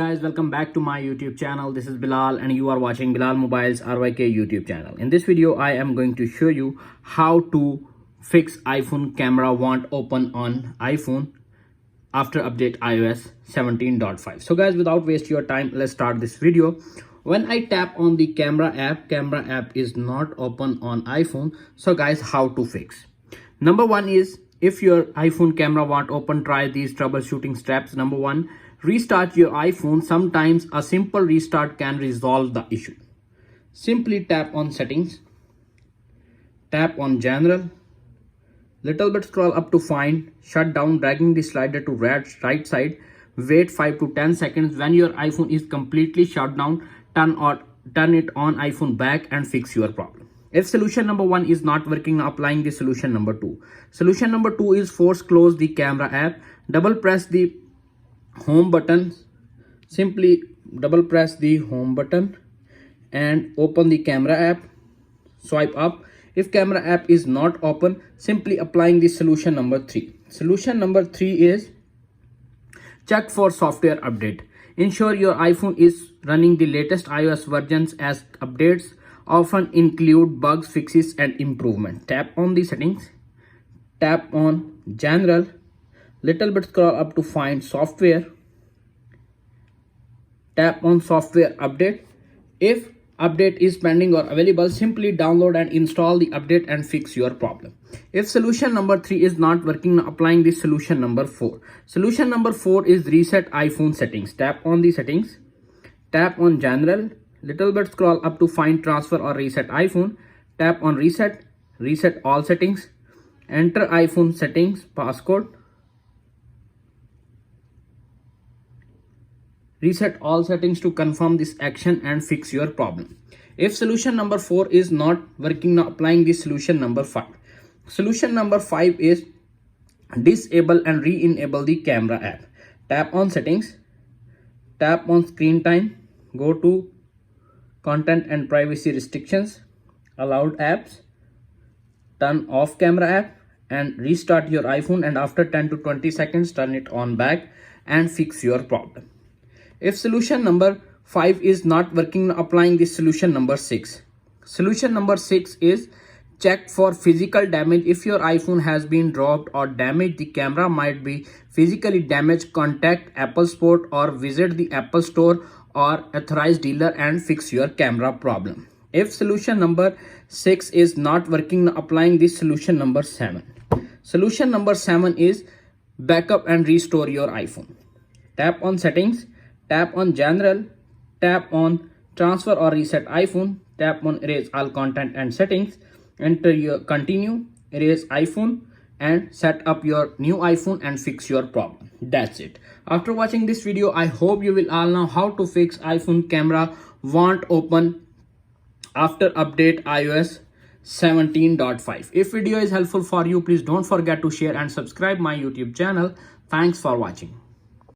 Guys, welcome back to my YouTube channel. This is Bilal and you are watching Bilal Mobiles RYK YouTube channel. In this video I am going to show you how to fix iPhone camera won't open on iPhone after update iOS 17.5. So guys, without waste your time, let's start this video. When I tap on the camera app is not open on iPhone. So guys, how to fix? Number one is, if your iPhone camera won't open, try these troubleshooting steps. Number one, restart your iPhone. Sometimes a simple restart can resolve the issue. Simply tap on settings, tap on general, little bit scroll up to find shutdown, dragging the slider to right side, wait 5 to 10 seconds. When your iPhone is completely shut down, turn it on iPhone back and fix your problem. If solution number one is not working, applying the solution number two. Solution number two is force close the camera app, double press the home button. Simply double press the home button and open the camera app. Swipe up. If camera app is not open, simply applying the solution number three. Solution number three is check for software update. Ensure your iPhone is running the latest iOS versions, as updates often include bugs, fixes and improvement. Tap on the settings, tap on general, little bit scroll up to find software, tap on software update. If update is pending or available, simply download and install the update and fix your problem. If solution number three is not working, applying the solution number four. Solution number four is reset iPhone settings. Tap on the settings, tap on general, little bit scroll up to find transfer or reset iPhone, tap on reset, reset all settings, enter iPhone settings passcode, reset all settings to confirm this action and fix your problem. If solution number four is not working, now applying the solution number five. Solution number five is disable and re-enable the camera app. Tap on settings, tap on screen time, go to content and privacy restrictions, allowed apps, turn off camera app and restart your iPhone, and after 10 to 20 seconds turn it on back and fix your problem. If solution number 5 is not working, applying the solution number 6. Solution number 6 is check for physical damage. If your iPhone has been dropped or damaged, the camera might be physically damaged, contact Apple Support or visit the Apple Store or authorized dealer and fix your camera problem. If solution number 6 is not working, applying this solution number 7. Solution number 7 is backup and restore your iPhone. Tap on settings, tap on general, tap on transfer or reset iPhone, tap on erase all content and settings, enter your continue, erase iPhone and set up your new iPhone and fix your problem. That's it. After watching this video, I hope you will all know how to fix iPhone camera won't open after update iOS 17.5. If video is helpful for you, please don't forget to share and subscribe my YouTube channel. Thanks for watching.